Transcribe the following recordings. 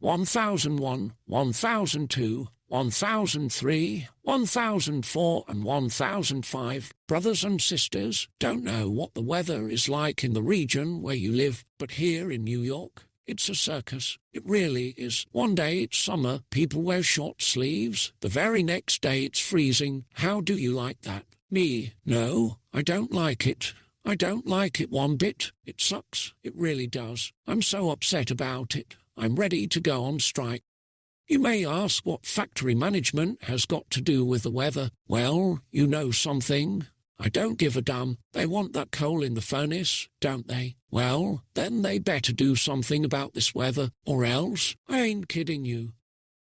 1001, 1002, 1003, 1004 and 1005. Brothers and sisters, don't know what the weather is like in the region where you live, but here in New York, it's a circus. It really is. One day it's summer, people wear short sleeves. The very next day it's freezing. How do you like that? Me? No, I don't like it. I don't like it one bit. It sucks. It really does. I'm so upset about it. I'm ready to go on strike. You may ask what factory management has got to do with the weather. Well, you know something. I don't give a damn. They want that coal in the furnace, don't they? Well, then they better do something about this weather, or else, I ain't kidding you.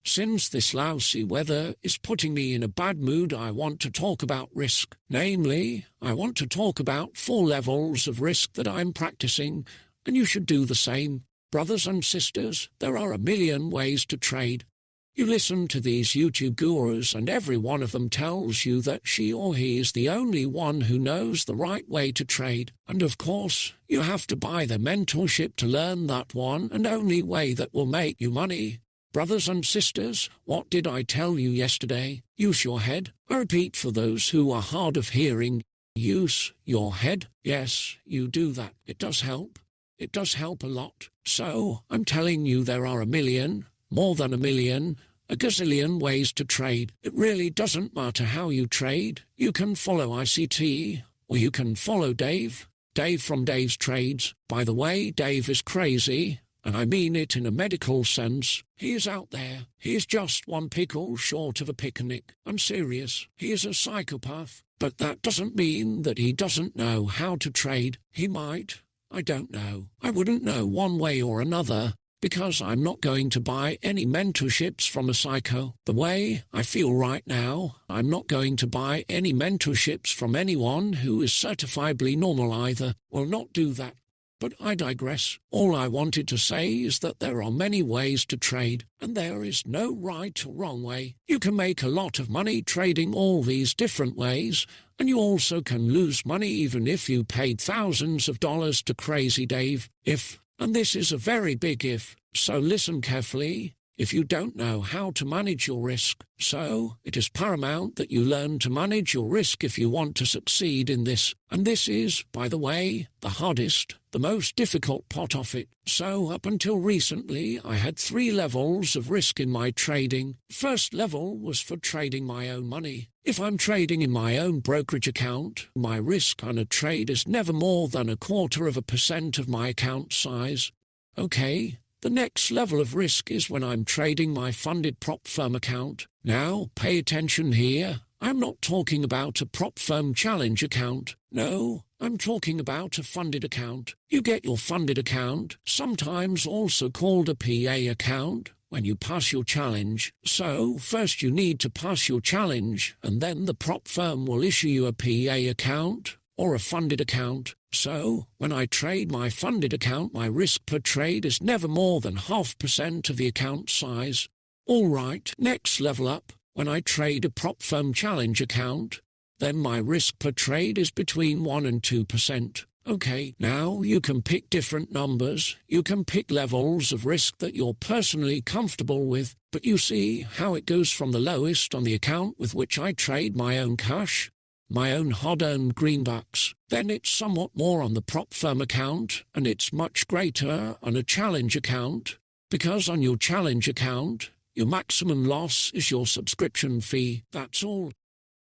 Since this lousy weather is putting me in a bad mood, I want to talk about risk. Namely, I want to talk about 4 levels of risk that I'm practicing, and you should do the same. Brothers and sisters, there are a million ways to trade. You listen to these YouTube gurus and every one of them tells you that she or he is the only one who knows the right way to trade. And of course, you have to buy their mentorship to learn that one and only way that will make you money. Brothers and sisters, what did I tell you yesterday? Use your head. I repeat for those who are hard of hearing, use your head. Yes, you do that. It does help. It does help a lot. So, I'm telling you there are a million, more than a million, a gazillion ways to trade. It really doesn't matter how you trade. You can follow ICT, or you can follow Dave. Dave from Dave's Trades. By the way, Dave is crazy, and I mean it in a medical sense. He is out there. He is just one pickle short of a picnic. I'm serious. He is a psychopath. But that doesn't mean that he doesn't know how to trade. He might. I don't know. I wouldn't know one way or another, because I'm not going to buy any mentorships from a psycho. The way I feel right now, I'm not going to buy any mentorships from anyone who is certifiably normal either. Will not do that. But I digress. All I wanted to say is that there are many ways to trade, and there is no right or wrong way. You can make a lot of money trading all these different ways, and you also can lose money even if you paid thousands of dollars to Crazy Dave. If, and this is a very big if, so listen carefully, if you don't know how to manage your risk. So, it is paramount that you learn to manage your risk if you want to succeed in this. And this is, by the way, the hardest, the most difficult part of it. So, up until recently, I had 3 levels of risk in my trading. First level was for trading my own money. If I'm trading in my own brokerage account, my risk on a trade is never more than 0.25% of my account size. Okay. The next level of risk is when I'm trading my funded prop firm account. Now, pay attention here. I'm not talking about a prop firm challenge account. No, I'm talking about a funded account. You get your funded account, sometimes also called a PA account, when you pass your challenge. So, first you need to pass your challenge, and then the prop firm will issue you a PA account or a funded account. So, when I trade my funded account, my risk per trade is never more than 0.5% of the account size. All right, next level up. When I trade a prop firm challenge account, then my risk per trade is between 1 and 2%. Okay, now you can pick different numbers. You can pick levels of risk that you're personally comfortable with. But you see how it goes from the lowest on the account with which I trade my own cash, my own hard-earned greenbacks. Then it's somewhat more on the prop firm account, and it's much greater on a challenge account, because on your challenge account, your maximum loss is your subscription fee. That's all.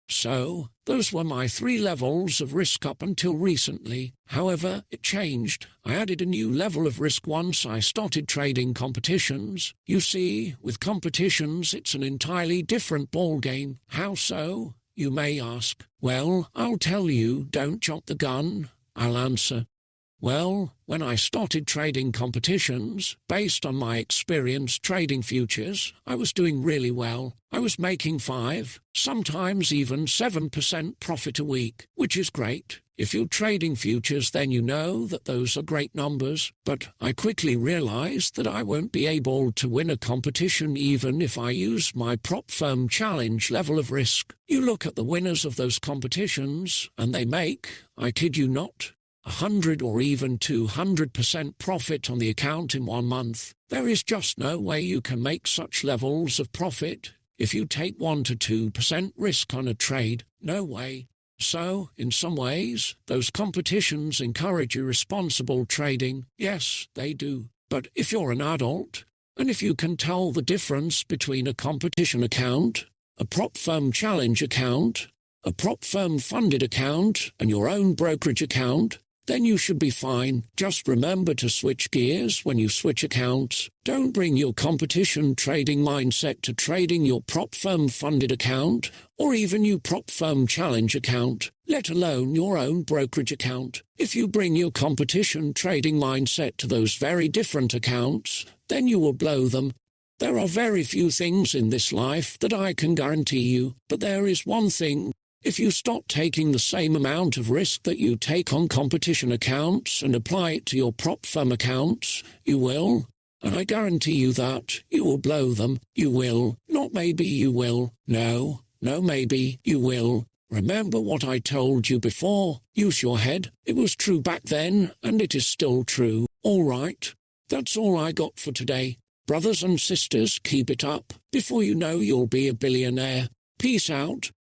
So, those were my 3 levels of risk up until recently. However, it changed. I added a new level of risk once I started trading competitions. You see, with competitions, it's an entirely different ballgame. How so? You may ask. Well, I'll tell you, don't jump the gun. I'll answer. Well, when I started trading competitions, based on my experience trading futures, I was doing really well. I was making 5, sometimes even 7% profit a week, which is great. If you're trading futures, then you know that those are great numbers. But I quickly realized that I won't be able to win a competition even if I use my prop firm challenge level of risk. You look at the winners of those competitions, and they make, I kid you not, 100 or even 200% profit on the account in 1 month. There is just no way you can make such levels of profit if you take 1 to 2% risk on a trade. No way. So, in some ways, those competitions encourage irresponsible trading. Yes, they do. But if you're an adult, and if you can tell the difference between a competition account, a prop firm challenge account, a prop firm funded account, and your own brokerage account, then you should be fine. Just remember to switch gears when you switch accounts. Don't bring your competition trading mindset to trading your prop firm funded account, or even your prop firm challenge account, let alone your own brokerage account. If you bring your competition trading mindset to those very different accounts, then you will blow them. There are very few things in this life that I can guarantee you, but there is one thing. If you stop taking the same amount of risk that you take on competition accounts and apply it to your prop firm accounts, you will. And I guarantee you that you will blow them. You will. Not maybe you will. No, maybe you will. Remember what I told you before. Use your head. It was true back then, and it is still true. All right. That's all I got for today. Brothers and sisters, keep it up. Before you know, you'll be a billionaire. Peace out.